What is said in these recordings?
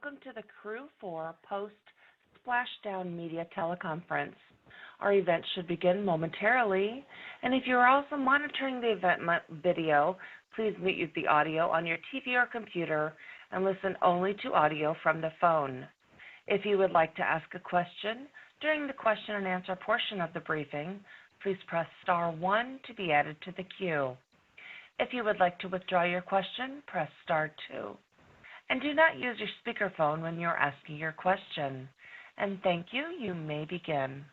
welcome to the Crew 4 post-splashdown media teleconference. Our event should begin momentarily, and if you are also monitoring the event video, please mute the audio on your TV or computer and listen only to audio from the phone. If you would like to ask a question during the question and answer portion of the briefing, please press star 1 to be added to the queue. If you would like to withdraw your question, press star 2. And do not use your speakerphone when you're asking your question. And thank you. You may begin.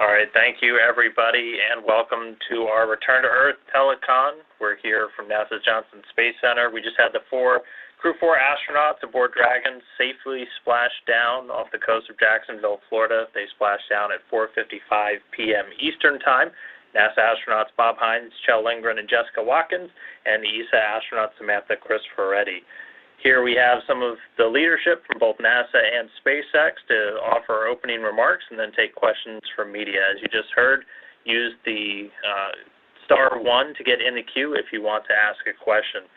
All right. Thank you, everybody, and welcome to our Return to Earth telecon. We're here from NASA's Johnson Space Center. We just had the Crew 4 astronauts aboard Dragon safely splash down off the coast of Jacksonville, Florida. They splashed down at 4:55 p.m. Eastern Time. NASA astronauts Bob Hines, Kjell Lindgren, and Jessica Watkins, and the ESA astronaut Samantha Cristoforetti. Here we have some of the leadership from both NASA and SpaceX to offer opening remarks and then take questions from media. As you just heard, use the star 1 to get in the queue if you want to ask a question.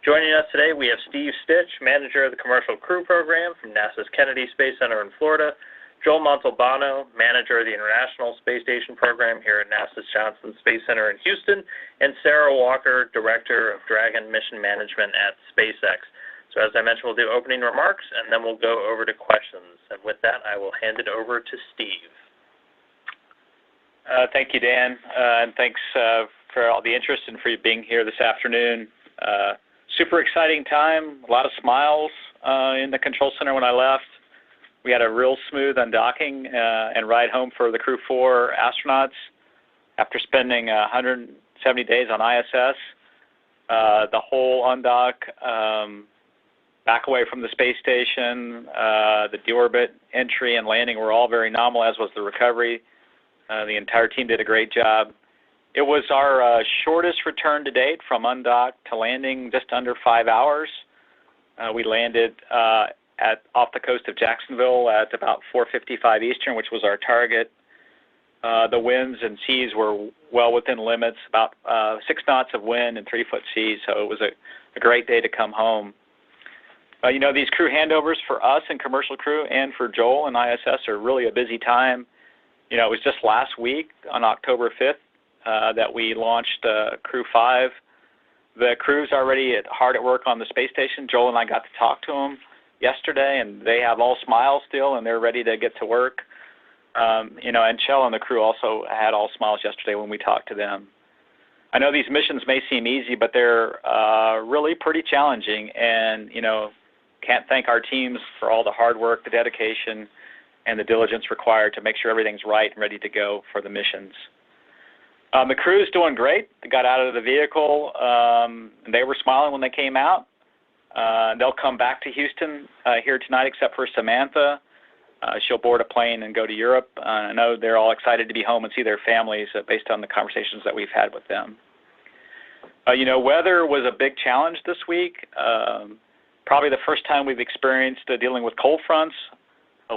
Joining us today, we have Steve Stitch, manager of the Commercial Crew Program from NASA's Kennedy Space Center in Florida, Joel Montalbano, manager of the International Space Station Program here at NASA's Johnson Space Center in Houston, and Sarah Walker, director of Dragon Mission Management at SpaceX. So as I mentioned, we'll do opening remarks, and then we'll go over to questions. And with that, I will hand it over to Steve. Thank you, Dan, and thanks for all the interest and for you being here this afternoon. Super exciting time, a lot of smiles in the control center when I left. We had a real smooth undocking and ride home for the Crew 4 astronauts after spending 170 days on ISS. The whole undock, back away from the space station, the deorbit entry and landing were all very nominal, as was the recovery. The entire team did a great job. It was our shortest return to date from undock to landing, just under 5 hours. We landed off the coast of Jacksonville at about 4:55 Eastern, which was our target. The winds and seas were well within limits, about 6 knots of wind and 3-foot seas, so it was a great day to come home. These crew handovers for us and commercial crew and for Joel and ISS are really a busy time. It was just last week on October 5th that we launched Crew 5. The crew's already hard at work on the space station. Joel and I got to talk to them yesterday, and they have all smiles still, and they're ready to get to work. And Kjell and the crew also had all smiles yesterday when we talked to them. I know these missions may seem easy, but they're really pretty challenging, and, can't thank our teams for all the hard work, the dedication, and the diligence required to make sure everything's right and ready to go for the missions. The crew's doing great. They got out of the vehicle, and they were smiling when they came out. They'll come back to Houston here tonight, except for Samantha. She'll board a plane and go to Europe. I know they're all excited to be home and see their families based on the conversations that we've had with them. Weather was a big challenge this week. Probably the first time we've experienced dealing with cold fronts.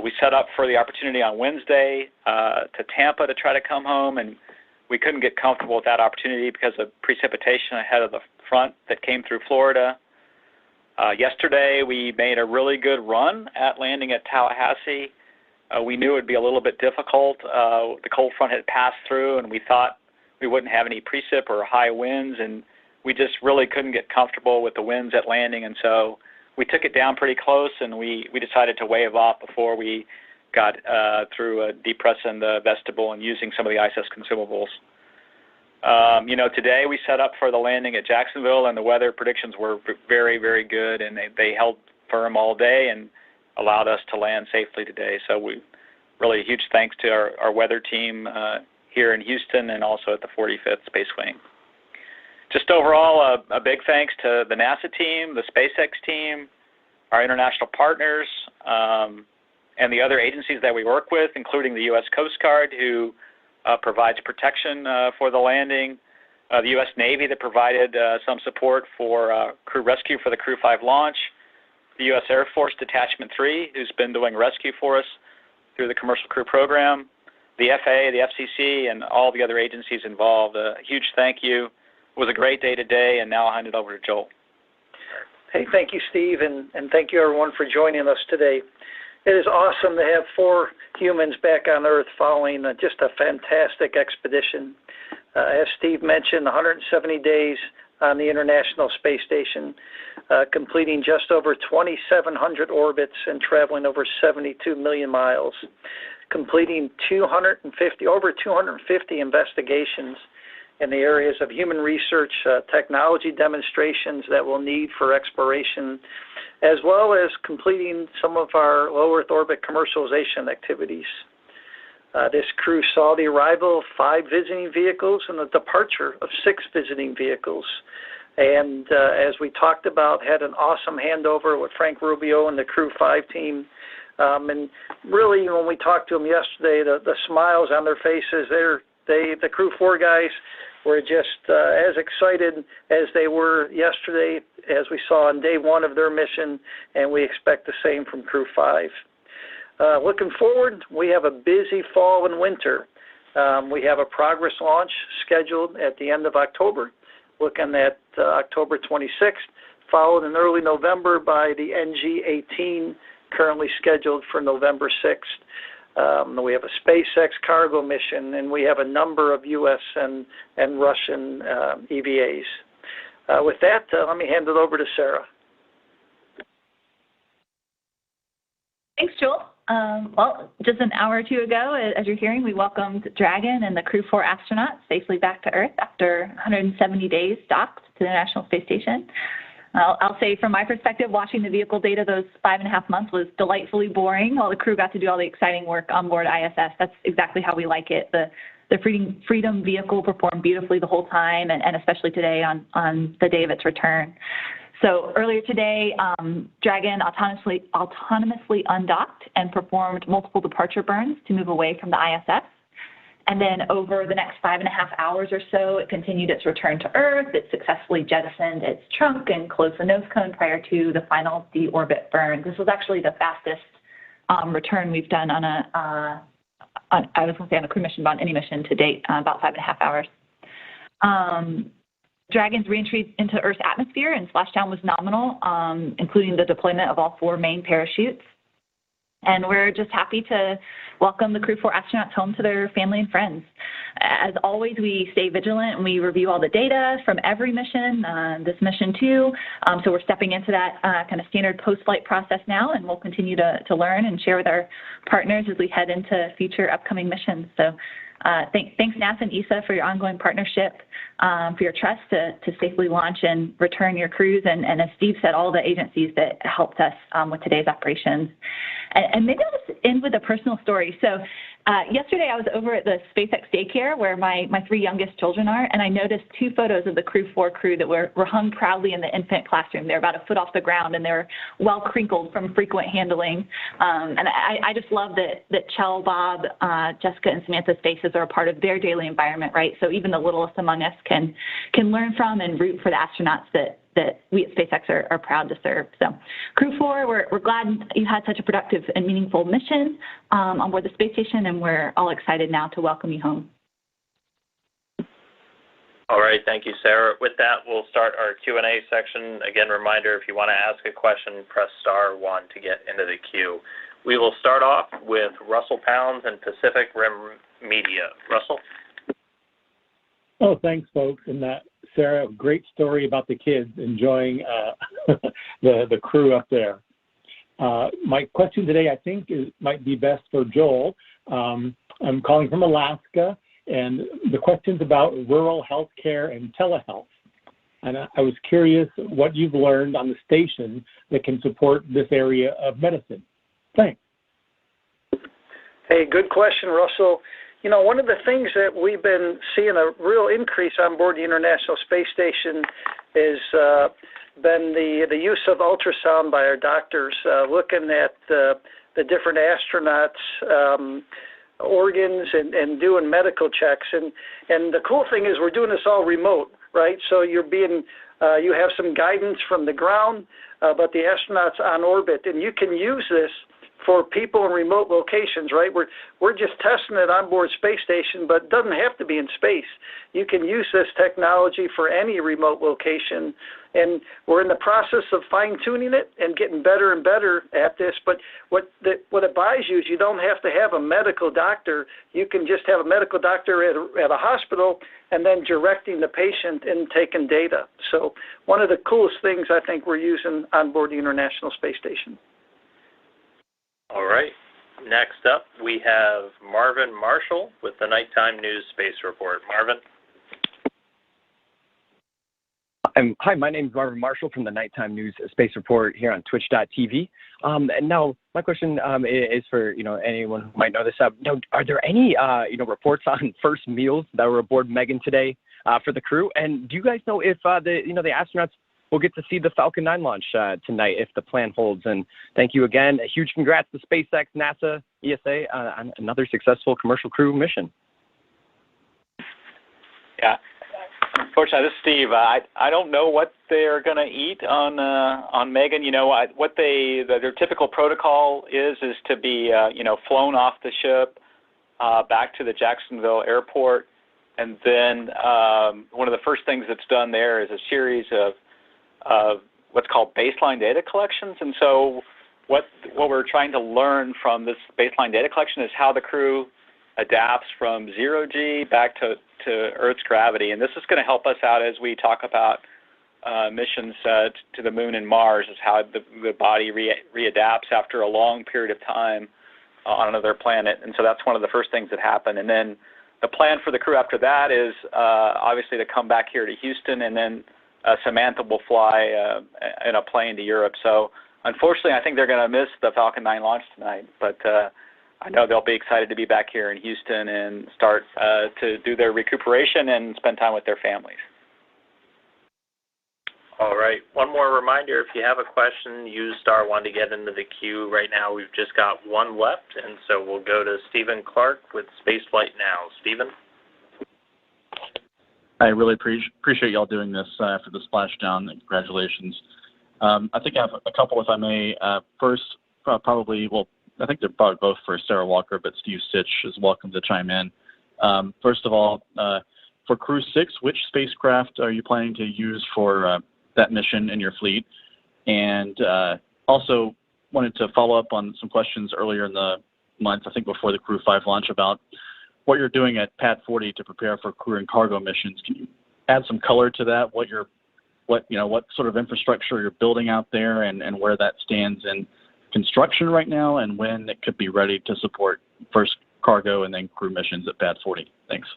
We set up for the opportunity on Wednesday to Tampa to try to come home, and we couldn't get comfortable with that opportunity because of precipitation ahead of the front that came through Florida. Yesterday, we made a really good run at landing at Tallahassee. We knew it would be a little bit difficult. The cold front had passed through, and we thought we wouldn't have any precip or high winds, and we just really couldn't get comfortable with the winds at landing, and so we took it down pretty close, and we decided to wave off before we got through depressing the vestibule and using some of the ISS consumables. Today we set up for the landing at Jacksonville, and the weather predictions were very, very good, and they held firm all day and allowed us to land safely today. So really huge thanks to our weather team here in Houston and also at the 45th Space Wing. Just overall, a big thanks to the NASA team, the SpaceX team, our international partners, and the other agencies that we work with, including the U.S. Coast Guard, who provides protection for the landing, the U.S. Navy that provided some support for crew rescue for the Crew 5 launch, the U.S. Air Force Detachment 3, who's been doing rescue for us through the Commercial Crew Program, the FAA, the FCC, and all the other agencies involved. A huge thank you. It was a great day today, and now I'll hand it over to Joel. Hey, thank you, Steve, and thank you, everyone, for joining us today. It is awesome to have 4 humans back on Earth following just a fantastic expedition. As Steve mentioned, 170 days on the International Space Station, completing just over 2,700 orbits and traveling over 72 million miles, completing over 250 investigations in the areas of human research, technology demonstrations that we'll need for exploration, as well as completing some of our low Earth orbit commercialization activities. This crew saw the arrival of 5 visiting vehicles and the departure of 6 visiting vehicles. And as we talked about, had an awesome handover with Frank Rubio and the Crew 5 team. And really, when we talked to them yesterday, the smiles on their faces, the Crew 4 guys were just as excited as they were yesterday, as we saw on day 1 of their mission, and we expect the same from Crew 5. Looking forward, we have a busy fall and winter. We have a progress launch scheduled at the end of October, looking at October 26th, followed in early November by the NG-18, currently scheduled for November 6th. We have a SpaceX cargo mission, and we have a number of U.S. and Russian EVAs. With that, let me hand it over to Sarah. Thanks, Joel. Well, just an hour or 2 ago, as you're hearing, we welcomed Dragon and the Crew 4 astronauts safely back to Earth after 170 days docked to the International Space Station. I'll say from my perspective, watching the vehicle data those 5.5 months was delightfully boring while the crew got to do all the exciting work on board ISS. That's exactly how we like it. The Freedom vehicle performed beautifully the whole time, and especially today on the day of its return. So earlier today, Dragon autonomously undocked and performed multiple departure burns to move away from the ISS. And then over the next 5.5 hours or so, it continued its return to Earth. It successfully jettisoned its trunk and closed the nose cone prior to the final deorbit burn. This was actually the fastest return we've done on a crew mission, but on any mission to date, about 5.5 hours. Dragon's reentry into Earth's atmosphere and splashdown was nominal, including the deployment of all 4 main parachutes. And we're just happy to welcome the Crew 4 astronauts home to their family and friends. As always, we stay vigilant and we review all the data from every mission, this mission too. So we're stepping into that kind of standard post-flight process now, and we'll continue to learn and share with our partners as we head into future upcoming missions. So thanks NASA and ESA for your ongoing partnership, for your trust to safely launch and return your crews, and as Steve said, all the agencies that helped us with today's operations. And maybe I'll just end with a personal story. So yesterday I was over at the SpaceX daycare where my 3 youngest children are, and I noticed 2 photos of the Crew 4 crew that were hung proudly in the infant classroom. They're about a foot off the ground, and they're well crinkled from frequent handling. And I just love that Chell, Bob, Jessica, and Samantha's faces are a part of their daily environment, right? So even the littlest among us can learn from and root for the astronauts that we at SpaceX are proud to serve. So Crew 4, we're glad you had such a productive and meaningful mission on board the space station, and we're all excited now to welcome you home. All right, thank you, Sarah. With that, we'll start our Q&A section. Again, reminder, if you want to ask a question, press *1 to get into the queue. We will start off with Russell Pounds and Pacific Rim Media. Russell? Oh, thanks, folks. And Sarah, great story about the kids enjoying the crew up there. My question today, I think, might be best for Joel. I'm calling from Alaska, and the question's about rural health care and telehealth. And I was curious what you've learned on the station that can support this area of medicine. Thanks. Hey, good question, Russell. You know, one of the things that we've been seeing a real increase on board the International Space Station is been the use of ultrasound by our doctors, looking at the different astronauts' organs and doing medical checks. And the cool thing is we're doing this all remote, right? So you have some guidance from the ground, but the astronauts on orbit, and you can use this for people in remote locations, right? We're just testing it on board space station, but it doesn't have to be in space. You can use this technology for any remote location, and we're in the process of fine-tuning it and getting better and better at this. But what it buys you is you don't have to have a medical doctor. You can just have a medical doctor at a hospital and then directing the patient and taking data. So one of the coolest things I think we're using on board the International Space Station. All right. Next up, we have Marvin Marshall with the Nighttime News Space Report. Marvin? Hi, my name is Marvin Marshall from the Nighttime News Space Report here on Twitch.tv. And now my question is for anyone who might know this. Are there any reports on first meals that were aboard Megan today for the crew? And do you guys know if the astronauts will get to see the Falcon 9 launch tonight if the plan holds? And thank you again. A huge congrats to SpaceX, NASA, ESA on another successful commercial crew mission. Yeah. Unfortunately, this is Steve. I don't know what they're going to eat on Megan. What their typical protocol is to be flown off the ship back to the Jacksonville airport, and then one of the first things that's done there is a series of what's called baseline data collections. And so what we're trying to learn from this baseline data collection is how the crew adapts from 0G back to Earth's gravity. And this is going to help us out as we talk about missions to the moon and Mars, is how the body readapts after a long period of time on another planet. And so that's one of the first things that happen. And then the plan for the crew after that is obviously to come back here to Houston, and then Samantha will fly in a plane to Europe. So unfortunately, I think they're going to miss the Falcon 9 launch tonight, but I know they'll be excited to be back here in Houston and start to do their recuperation and spend time with their families. All right. One more reminder, if you have a question, use *1 to get into the queue. Right now, we've just got one left, and so we'll go to Stephen Clark with Spaceflight Now. Stephen? I really appreciate y'all doing this for the splashdown. Congratulations. I think I have a couple, if I may. First, I think they're probably both for Sarah Walker, but Steve Stitch is welcome to chime in. First of all, for Crew 6, which spacecraft are you planning to use for that mission in your fleet? And also wanted to follow up on some questions earlier in the month, I think before the Crew 5 launch, about what you're doing at Pad 40 to prepare for crew and cargo missions. Can you add some color to that? What sort of infrastructure you're building out there, and where that stands in construction right now, and when it could be ready to support first cargo and then crew missions at Pad 40? Thanks.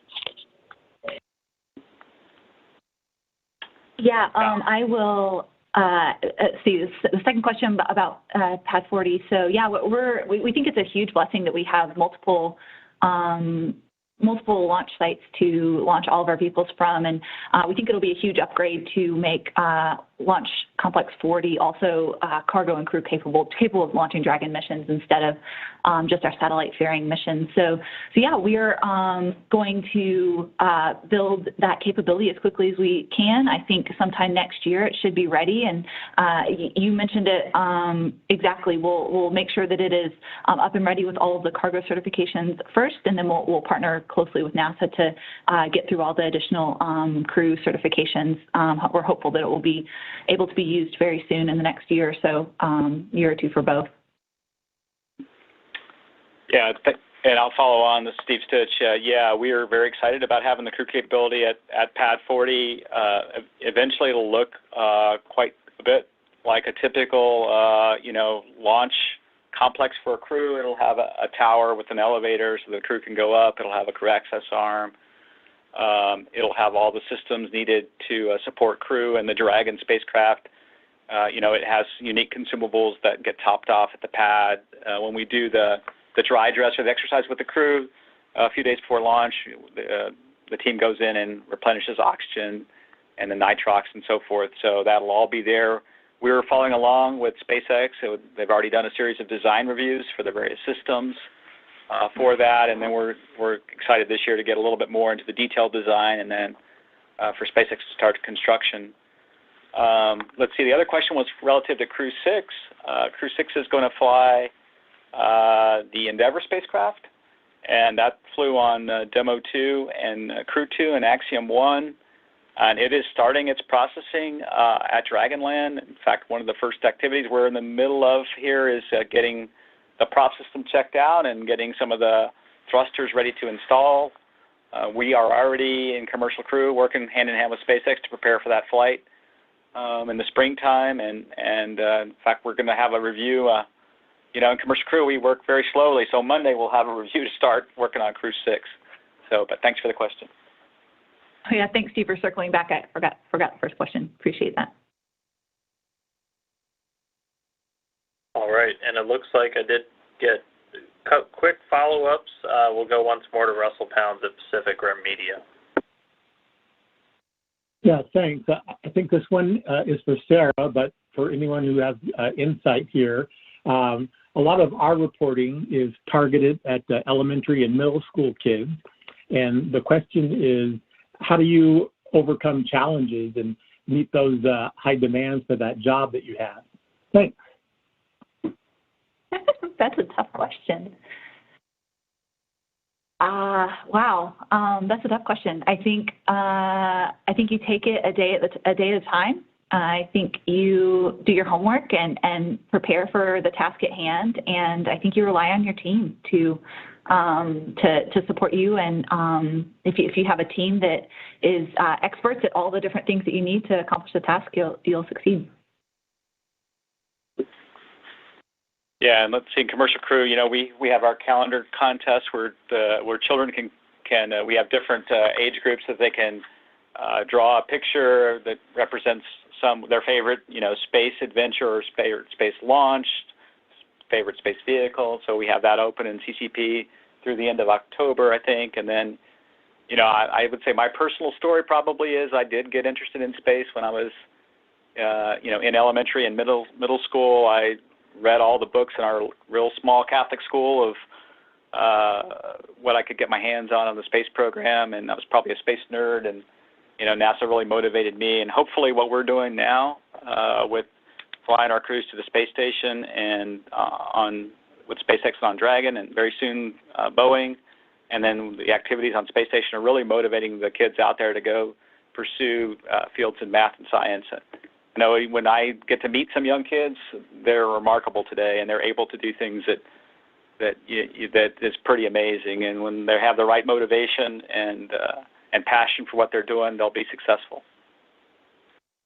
Yeah, I will see the second question about Pad 40. So yeah, we think it's a huge blessing that we have multiple launch sites to launch all of our vehicles from, and we think it'll be a huge upgrade to make Launch Complex 40 also cargo and crew capable of launching Dragon missions instead of just our satellite-faring missions. So yeah, we are going to build that capability as quickly as we can. I think sometime next year it should be ready, and you mentioned it exactly. We'll make sure that it is up and ready with all of the cargo certifications first, and then we'll partner closely with NASA to get through all the additional crew certifications. We're hopeful that it will be able to be used very soon in the next year or so, year or two for both. Yeah, and I'll follow on with Steve Stitch. Yeah, we are very excited about having the crew capability at Pad 40. Eventually, it'll look quite a bit like a typical, launch complex for a crew. It'll have a tower with an elevator so the crew can go up. It'll have a crew access arm. It'll have all the systems needed to support crew and the Dragon spacecraft. It has unique consumables that get topped off at the pad. When we do the dry dress or the exercise with the crew a few days before launch, the team goes in and replenishes oxygen and the nitrox and so forth. So that'll all be there. We're following along with SpaceX. So they've already done a series of design reviews for the various systems for that, and then we're excited this year to get a little bit more into the detailed design, and then for SpaceX to start construction. Let's see, the other question was relative to Crew 6. Crew 6 is going to fly the Endeavour spacecraft, and that flew on Demo 2 and Crew 2 and Axiom 1. And it is starting its processing at Dragonland. In fact, one of the first activities we're in the middle of here is getting the prop system checked out and getting some of the thrusters ready to install. We are already in commercial crew working hand in hand with SpaceX to prepare for that flight in the springtime. And in fact, we're going to have a review. In commercial crew, we work very slowly. So Monday, we'll have a review to start working on Crew 6. But thanks for the question. Oh, yeah, thanks, Steve, for circling back. I forgot the first question. Appreciate that. All right, and it looks like I did get quick follow-ups. We'll go once more to Russell Pounds at Pacific Rim Media. Yeah, thanks. I think this one is for Sarah, but for anyone who has insight here, a lot of our reporting is targeted at elementary and middle school kids, and the question is, how do you overcome challenges and meet those high demands for that job that you have? Thanks. That's a tough question. Wow, that's a tough question. I think you take it a day at a time. I think you do your homework and prepare for the task at hand, and I think you rely on your team to support you. And if you have a team that is experts at all the different things that you need to accomplish the task, you'll succeed. Yeah, and let's see, in commercial crew, we have our calendar contest where children can we have different age groups that they can draw a picture that represents their favorite, space adventure or space launch, favorite space vehicle. So we have that open in CCP through the end of October, I think. And then, I would say my personal story probably is I did get interested in space when I was, in elementary and middle school. I read all the books in our real small Catholic school of what I could get my hands on the space program, and I was probably a space nerd, and NASA really motivated me. And hopefully what we're doing now with flying our crews to the space station and with SpaceX on Dragon, and very soon Boeing, and then the activities on space station are really motivating the kids out there to go pursue fields in math and science. When I get to meet some young kids, they're remarkable today, and they're able to do things that is pretty amazing. And when they have the right motivation and passion for what they're doing, they'll be successful.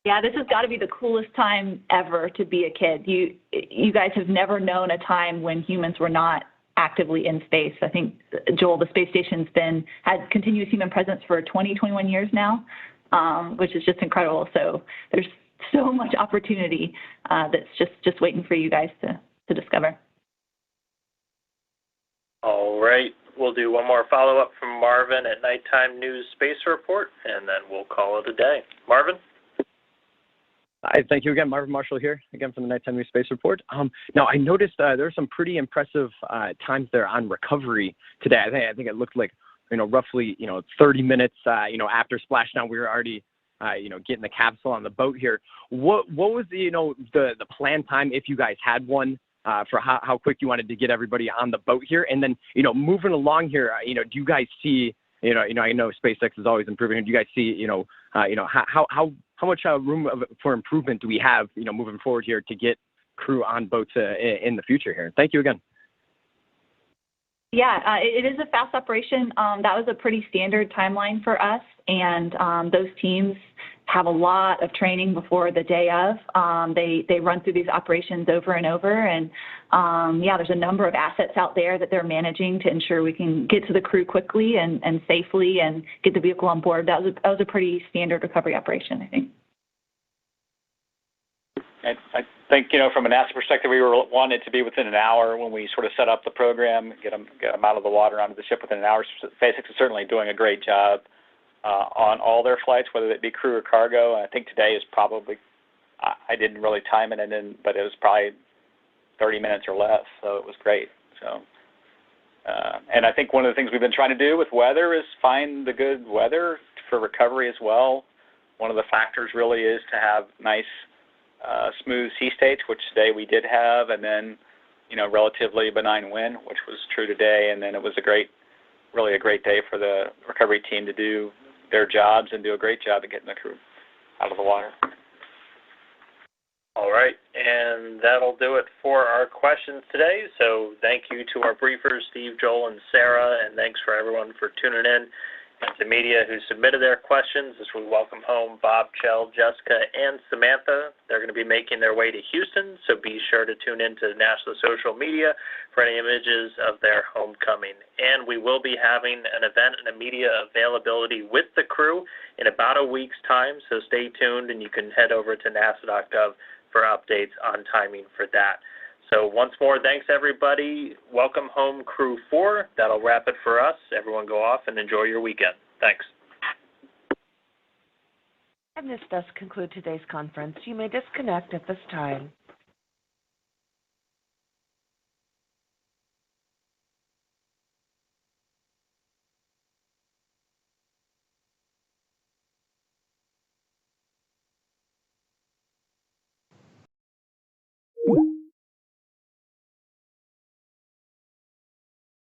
Yeah, this has got to be the coolest time ever to be a kid. You guys have never known a time when humans were not actively in space. I think, Joel, the space station's had continuous human presence for 21 years now, which is just incredible. So there's so much opportunity that's just waiting for you guys to discover. All right. We'll do one more follow-up from Marvin at Nighttime News Space Report, and then we'll call it a day. Marvin? Hi, thank you again. Marvin Marshall here, again from the Nighttime News Space Report. Now, I noticed there were some pretty impressive times there on recovery today. I think it looked like, roughly, 30 minutes, after splashdown, we were already, getting the capsule on the boat here. What was the planned time, if you guys had one, for how quick you wanted to get everybody on the boat here? And then, moving along here, do you guys see, I know SpaceX is always improving. Do you guys see, how much room for improvement do we have, moving forward here to get crew on boats in the future here? Thank you again. Yeah, it is a fast operation. That was a pretty standard timeline for us, and those teams have a lot of training before the day of. They run through these operations over and over, and there's a number of assets out there that they're managing to ensure we can get to the crew quickly and safely and get the vehicle on board. That was a pretty standard recovery operation, I think. I think, from a NASA perspective, we wanted to be within an hour when we sort of set up the program, get them out of the water onto the ship within an hour. SpaceX is certainly doing a great job on all their flights, whether it be crew or cargo. I think today is probably, I didn't really time it, but it was probably 30 minutes or less, so it was great. So, and I think one of the things we've been trying to do with weather is find the good weather for recovery as well. One of the factors really is to have nice, smooth sea states, which today we did have, and then relatively benign wind, which was true today, and then it was really a great day for the recovery team to do their jobs and do a great job of getting the crew out of the water. All right, and that'll do it for our questions today. So thank you to our briefers, Steve, Joel, and Sarah, and thanks for everyone for tuning in, and to media who submitted their questions as we welcome home Bob, Chell, Jessica, and Samantha. They're going to be making their way to Houston, so be sure to tune in to NASA's social media for any images of their homecoming. And we will be having an event and a media availability with the crew in about a week's time, so stay tuned, and you can head over to nasa.gov for updates on timing for that. So once more, thanks everybody. Welcome home, Crew 4. That'll wrap it for us. Everyone go off and enjoy your weekend. Thanks. And this does conclude today's conference. You may disconnect at this time.